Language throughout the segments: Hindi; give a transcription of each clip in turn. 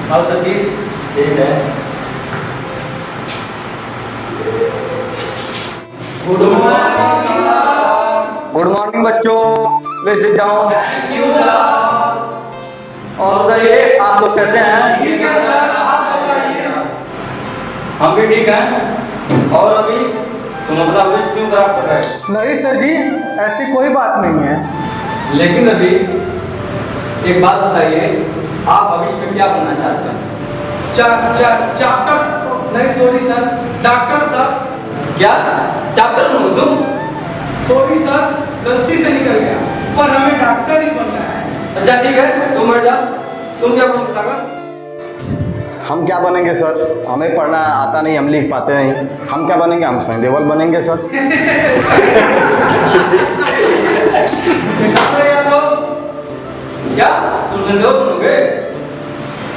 और सतीश ठीक है। गुड मॉर्निंग बच्चों, please sit down. Thank you sir. और बताइए आप लोग कैसे हैं? ठीक है सर, आप बताइए। हम भी ठीक हैं। और अभी तुम अपना विश क्यों खराब कर रहे हो? नहीं सर जी, ऐसी कोई बात नहीं है। लेकिन अभी एक बात बताइए, आप भविष्य में क्या बनना चाहते हैं? चैप्टर नहीं, सॉरी सर, डॉक्टर सर। क्या चैप्टर बनोगे तुम? सॉरी सर, गलती से निकल गया, पर हमें डॉक्टर ही बनना है। अच्छा ठीक है, तुम बैठ जाओ। तुम क्या बनोगे सागर? हम क्या बनेंगे सर, हमें पढ़ना आता नहीं, हम लिख पाते नहीं। हम क्या बनेंगे? हम सनी देओल बनेंगे सर। क्या तुम सनी देओल बनोगे?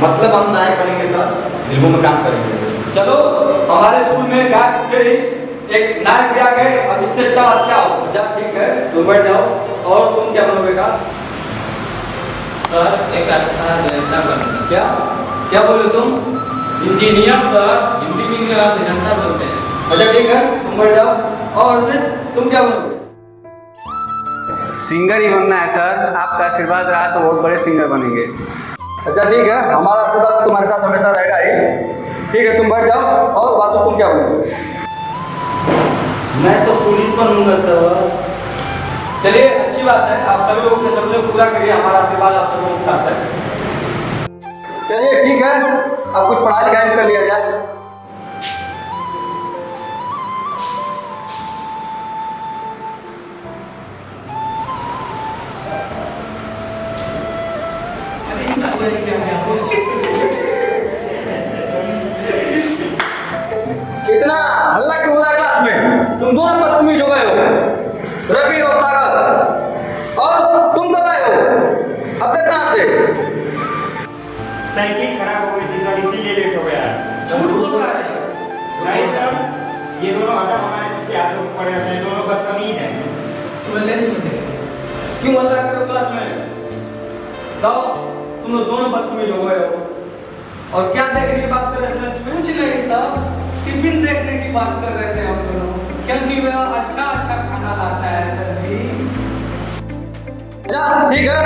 मतलब हम नायक बनेंगे सर, फिल्मों में काम करेंगे। चलो, हमारे स्कूल में गायक के एक नायक भी आ गए। अब इससे अच्छा बात क्या हो? अच्छा ठीक है, तुम बैठ जाओ। और तुम क्या बनोगे का? सर एक अच्छा अभिनेता बनना। क्या क्या बोले तुम? इंजीनियर सर, हिंदी में अभिनेता बनते हैं। अच्छा ठीक है, तुम बैठ जाओ। और से तुम क्या बनोगे? सिंगर ही बनना है सर, आपका आशीर्वाद रहा तो बहुत बड़े सिंगर बनेंगे। अच्छा ठीक है, हमारा आशीर्वाद तुम्हारे साथ हमेशा रहेगा ही। ठीक है, तुम बैठ जाओ। और बासु तुम क्या बनोगे? मैं तो पुलिस बनूंगा सर। चलिए अच्छी बात है, आप सभी लोग के सपने को पूरा करिए, हमारा आशीर्वाद आप सब लोगों के साथ है। चलिए ठीक है, अब कुछ पढ़ाई लिखाई कर लिया जाए। इतना हल्ला क्यों हो रहा है क्लास में? तुम दोनों बदतमीज हो गए हो, रवि और सागर। और तुम कब आए हो? अब तक कहाँ थे? साइकिल खराब हो गई थी सर, इसीलिए लेट हो गया। झूठ बोल रहा है। नहीं सर, ये दोनों हटा हमारे पीछे आते हुए पड़े रहते हैं, दोनों बदतमीज हैं। तुम्हें लंच में देंगे। क्यों हल्ला कर रहे हो क्लास में? बताओ, तुम लोग दोनों बदतमीज हो गए हो। और क्या देखने की बात कर रहे थे लंच में? कुछ नहीं सर, टिफिन देखने की बात कर रहे थे हम दोनों, क्योंकि वह अच्छा अच्छा खाना लाता है सर जी। अच्छा ठीक है,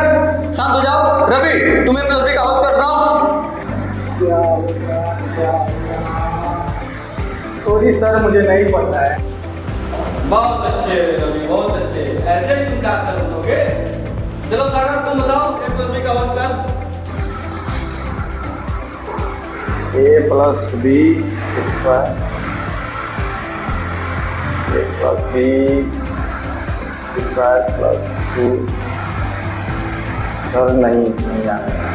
शांत हो जाओ। रवि, तुम्हें प्लस बी का होस्ट करता हूँ। सॉरी सर, मुझे नहीं पता है। बहुत अच्छे रवि, बहुत अच्छे। ऐसे ही तुम डॉक्टर बनोगे। चलो सागर, तुम बताओ ए प्लस बी का होस्ट कर। A plus B square, A plus B square plus 2। Sir नहीं आ रहा।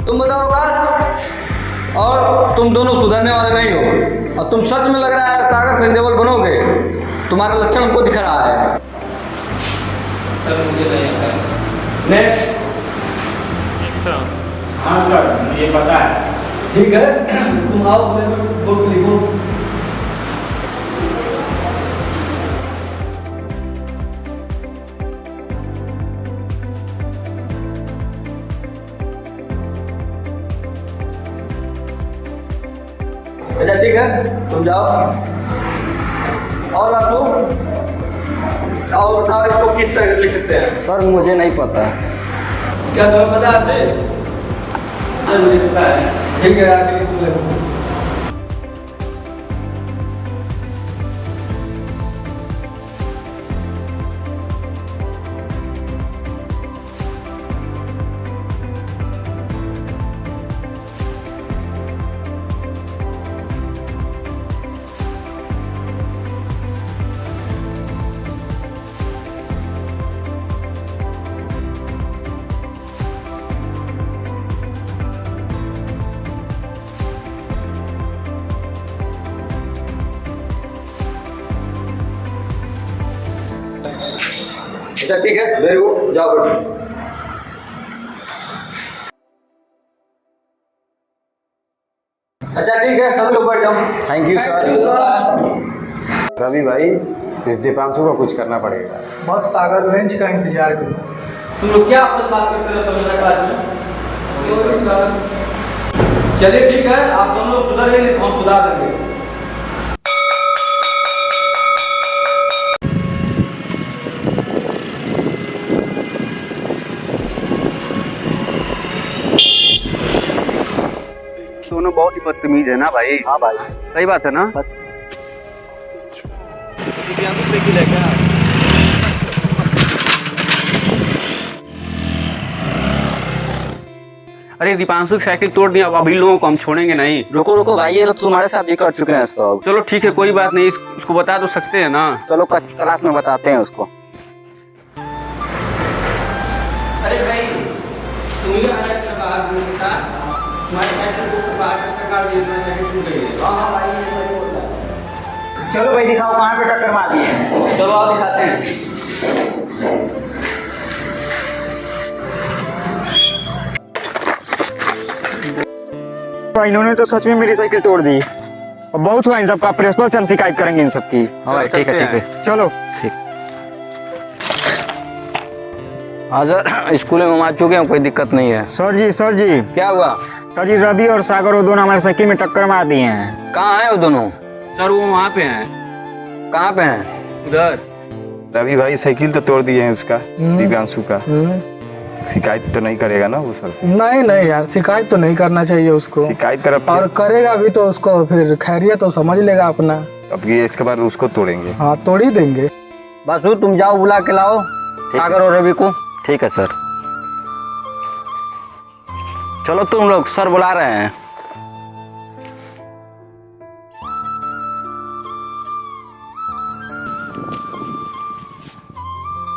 तुम बताओ आकाश। और तुम दोनों सुधरने वाले नहीं हो, और तुम सच में लग रहा है सागर सनी देओल बनोगे। तुम्हारा लक्षण हमको दिख रहा है। सर मुझे नहीं आता है। नेक्स्ट। हाँ सर, मुझे पता है। ठीक है, तुम आओ मेरे बुक लिखो। अच्छा ठीक है, तुम जाओ। और बासु, और बताओ इसको किस तरह से लिख सकते हैं? सर मुझे नहीं पता। क्या तुम्हें पता है? सर मुझे पता है। ठीक है, आगे तुम लिखो। अच्छा ठीक है, वेरी गुड, जाओ बैठो। अच्छा ठीक है, सब लोग बैठ जाओ। Thank you sir. रवि भाई, इस दीपांशु को कुछ करना पड़ेगा। बस सागर लंच का इंतजार करो। तुम लोग क्या आपस बात करते रहते हो मेरा क्लास में? Sorry sir. चलिए ठीक है, आप दोनों लोग सुधर गए, नहीं तो हम सुधार देंगे। दोनों बहुत ही बदतमीज है ना भाई। हाँ भाई, सही बात है ना। अरे दीपांशु की साइकिल तोड़ दिया, अब इन लोगों को हम छोड़ेंगे नहीं। रुको रुको भाई, ये तो तुम्हारे साथ भी कर चुके हैं सब। चलो ठीक है, कोई बात नहीं, उसको बता तो सकते हैं ना। चलो क्लास में बताते हैं उसको। अरे भाई, तुम ही आया था बाहर के साथ, तुम्हारी साइकिल को सब बाहर टक्कर दिए, तुम्हारी साइकिल टूट गई है। हाँ भाई, ये सही बोल रहा है। चलो भाई, दिखाओ कहाँ पे टक्कर मार दी है। चलो आओ दिखाते हैं। इन्होंने तो सच में मेरी साइकिल तोड़ दी। और बहुत हुआ इन सबका, प्रिंसिपल से हम शिकायत करेंगे इन सबकी। हाँ भाई, ठीक है ठीक है। चलो। हाँ सर, स्कूल में हम आ चुके हैं, कोई दिक्कत नहीं है। सर जी क्या हुआ? सर जी, रवि और सागर वो दोनों हमारे साइकिल में टक्कर मार दिए हैं। कहाँ है वो दोनों? सर वो वहाँ पे हैं। कहाँ पे हैं? उधर। रवि भाई साइकिल तो तोड़ दिए हैं उसका, दिव्यांशु का। शिकायत तो नहीं करेगा ना वो सर से? नहीं यार, शिकायत तो नहीं करना चाहिए उसको। शिकायत कर, और करेगा भी तो उसको फिर खैरियत तो समझ लेगा अपना। अब ये इसके बाद उसको तोड़ेंगे। हाँ, तोड़ ही देंगे। बस तुम जाओ, बुला के लाओ सागर और रवि को। ठीक है सर। चलो तुम लोग, सर बुला रहे हैं।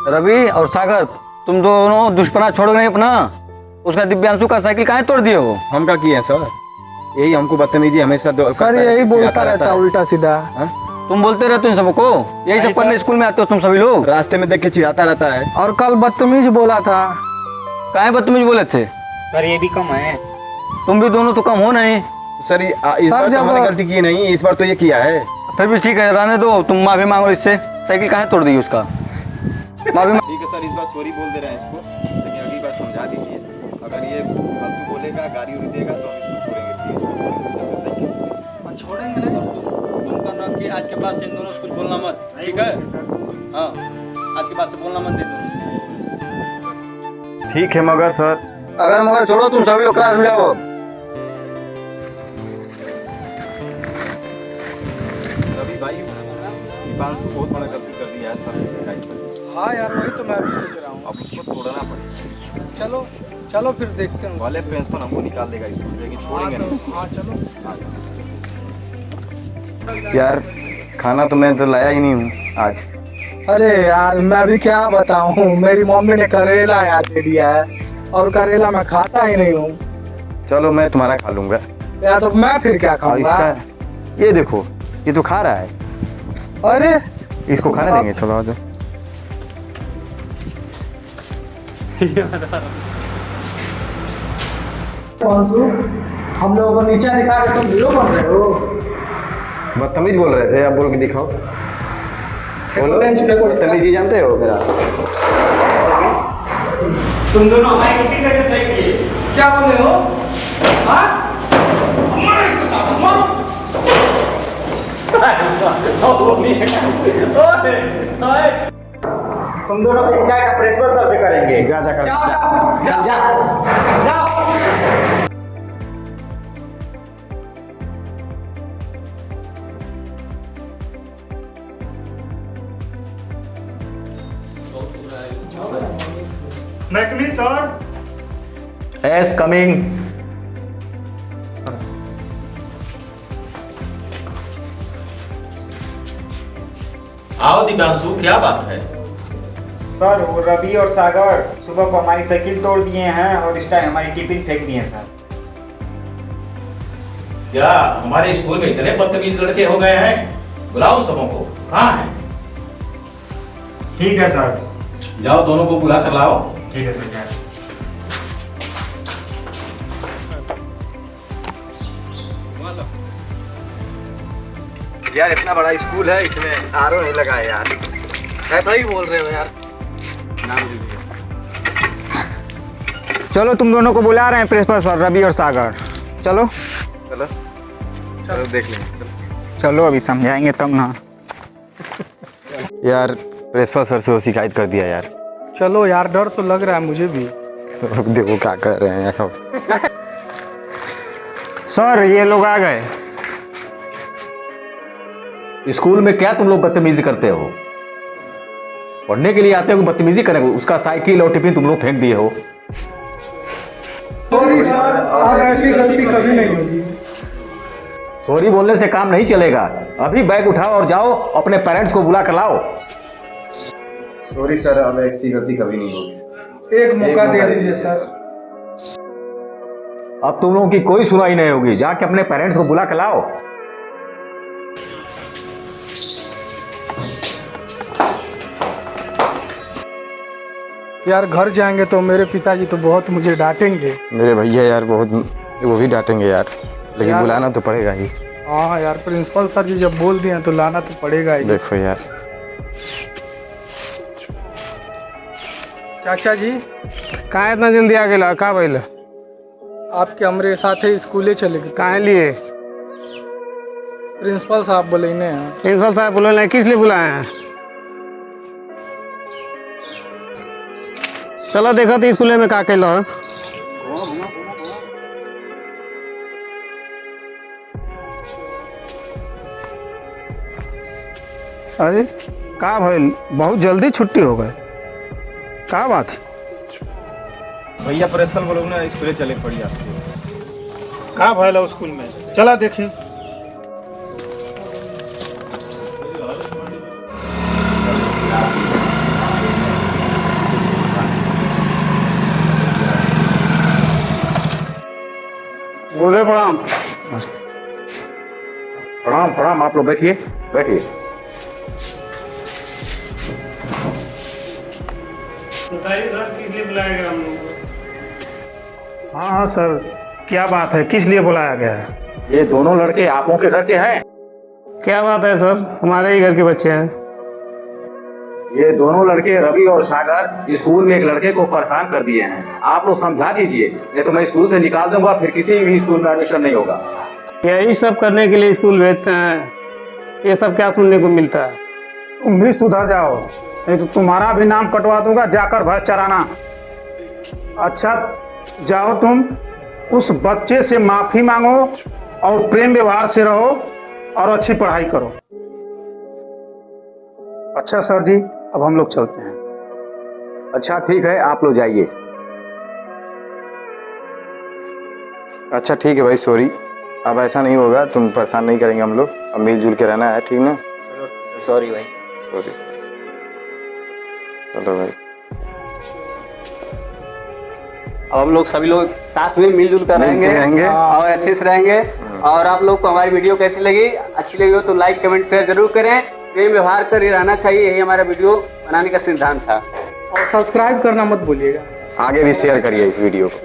रवि और सागर, तुम दोनों दुश्मना छोड़ नहीं अपना। उसका दिव्यांशु का साइकिल कहाँ तोड़ दिए हो? हम क्या किए हैं सर? यही हमको बदतमीजी हमेशा सर यही बोलता रहता है उल्टा सीधा। तुम बोलते रहते हो इन सबको, यही सब करने स्कूल में आते हो तुम सभी लोग। रास्ते में देख के चिढ़ाता रहता है। और कल बदतमीज बोला था। काहे बदतमीज बोले थे? सर ये भी कम है। तुम भी दोनों तो कम हो नहीं। सर इस बार तो हमने गलती की नहीं, इस बार तो ये किया है। फिर भी ठीक है, रहने दो, तुम माफी मांगो इससे। साइकिल कहाँ तोड़ दी उसका? माफी ठीक है सर, इस बार सॉरी बोल दे रहे हैं इसको, लेकिन अगली बार समझा दीजिए। अगर ये फालतू बोलेगा, गाड़ी उड़ी देगा तो हम इसको छोड़ेंगे। जैसे साइकिल छोड़ेंगे नहीं। तुम करना कि आज के बाद से इन दोनों स्कूल बोलना मत, ठीक है? हाँ, आज के बाद से बोलना मत दे। ठीक है मगर सर। अगर मगर छोड़ो, तुम सभी लोग क्लास में जाओ। रवि भाई, दीपांशु बहुत बड़ा गलती कर दिया है, सर से शिकायत कर। हाँ यार, वही तो मैं भी सोच रहा हूँ। अब उसको तोड़ना पड़ेगा। चलो चलो फिर देखते हैं। वाले प्रिंसिपल हमको निकाल देगा स्कूल से, लेकिन छोड़ेंगे नहीं। हाँ चलो। यार खाना तो मैं तो लाया ही नहीं हूँ आज। अरे यार, मैं भी क्या बताऊँ, मेरी मम्मी ने करेला याद दे दिया है और करेला मैं खाता ही नहीं हूँ। चलो मैं तुम्हारा खा लूंगा। या तो मैं फिर क्या और खाऊंगा? इसका ये देखो, ये तो खा रहा है। अरे इसको खाने देंगे। चलो आ जाओ। पांसू, हम लोगों को नीचे दिखा के तुम हीरो बन रहे हो। बदतमीज बोल रहे थे, आप बोल के दिखाओ। बोलो, बदतमीजी जानते हो मेरा? तुम दोनों हमारी टिफिन कैसे फेंक दिए? क्या बोल रहे हो? हाँ? मारो इसको साथ, मारो। तुम दोनों की शिकायत प्रिंसिपल सर से करेंगे। जा जा कर। जाओ जाओ जाओ जाओ। मैं कमिंग सर। Yes, coming. आओ दिव्यांशु, क्या बात है? सर वो रवि और सागर सुबह को हमारी साइकिल तोड़ दिए हैं और इस टाइम हमारी टिफिन फेंक दिए सर। क्या हमारे स्कूल में इतने बदतमीज लड़के हो गए हैं? बुलाओ सबों को। कहाँ है? ठीक है सर। जाओ, दोनों को बुला कर लाओ। ठीक है सर। यार इतना बड़ा स्कूल है, इसमें आरओ नहीं लगा है यार। ऐसा ही बोल रहे हो यार। चलो तुम दोनों को बुला रहे हैं प्रिंसिपल सर, रवि और सागर। चलो चलो चलो देख लेंगे। चलो अभी समझाएंगे तब ना। यार प्रिंसिपल सर से वो शिकायत कर दिया यार। चलो यार, डर तो लग रहा है मुझे भी। देखो क्या कर रहे हैं अब। सर ये लोग आ गए। स्कूल में क्या तुम लोग बदतमीजी करते हो? पढ़ने के लिए आते हो, बदतमीजी करेंगे? उसका साइकिल और टिफिन तुम लोग फेंक दिए हो। सॉरी सर, अब ऐसी गलती कभी नहीं होगी। सॉरी बोलने से काम नहीं चलेगा। अभी बैग उठाओ और जाओ, अपने पेरेंट्स को बुला कर लाओ। सॉरी सर, अब ऐसी गलती कभी नहीं होगी। एक मौका दे दीजिए सर। अब तुम लोगों की कोई सुनाई नहीं होगी। जाके अपने पेरेंट्स को बुला कर लाओ। यार घर जाएंगे तो मेरे पिताजी तो बहुत मुझे डांटेंगे। मेरे भैया यार बहुत, वो भी डांटेंगे यार, लेकिन यार, बुलाना तो पड़ेगा ही। हाँ यार, प्रिंसिपल सर जी जब बोल दिए तो लाना तो पड़ेगा ही। देखो यार, चाचा जी कहाँ इतना जल्दी आ गया? का भइल? आपके हमरे साथ ही स्कूले चले गए। काहे लिए? प्रिंसिपल साहब बोलेने हैं। प्रिंसिपल साहब बुलाए, किस लिए बुलाए हैं? चलो देखो तो स्कूल में का कैल हो। अरे का भइल? बहुत जल्दी छुट्टी हो गए, का बात? भैया प्रिंसिपल को लोग ना स्कूले चले पड़ी आती है। का भइल स्कूल में? चला देखें। बोले प्रणाम। प्रणाम प्रणाम। आप लोग बैठिए बैठिए। बताइए सर, किस लिए बुलाया गया हम लोग? हाँ हाँ सर, क्या बात है? किस लिए बुलाया गया है? ये दोनों लड़के आपों के घर के हैं? क्या बात है सर, हमारे ही घर के बच्चे हैं। ये दोनों लड़के रवि और सागर स्कूल में एक लड़के को परेशान कर दिए हैं। आप लोग समझा दीजिए, नहीं तो मैं स्कूल से निकाल दूंगा, फिर किसी भी स्कूल में एडमिशन नहीं होगा। यही सब करने के लिए स्कूल भेजते हैं। ये सब क्या सुनने को मिलता है? तुम भी सुधर जाओ, नहीं तो तुम्हारा भी नाम कटवा दूंगा, जाकर भैंस चराना। अच्छा जाओ, तुम उस बच्चे से माफी मांगो और प्रेम व्यवहार से रहो और अच्छी पढ़ाई करो। अच्छा सर जी, अब हम लोग चलते हैं। अच्छा ठीक है, आप लोग जाइए। अच्छा ठीक है भाई, सॉरी, अब ऐसा नहीं होगा, तुम परेशान नहीं करेंगे हम लोग। अब मिलजुल के रहना है, ठीक ना? सॉरी भाई। सॉरी। चलो भाई, अब हम लोग सभी लोग साथ में मिलजुल कर रहेंगे और अच्छे से रहेंगे। और आप लोग को हमारी वीडियो कैसी लगी? अच्छी लगी हो तो लाइक कमेंट शेयर जरूर करें। प्रेम व्यवहार कर रहना चाहिए, यही हमारा वीडियो बनाने का सिद्धांत था। और सब्सक्राइब करना मत भूलिएगा। आगे भी शेयर करिए इस वीडियो को।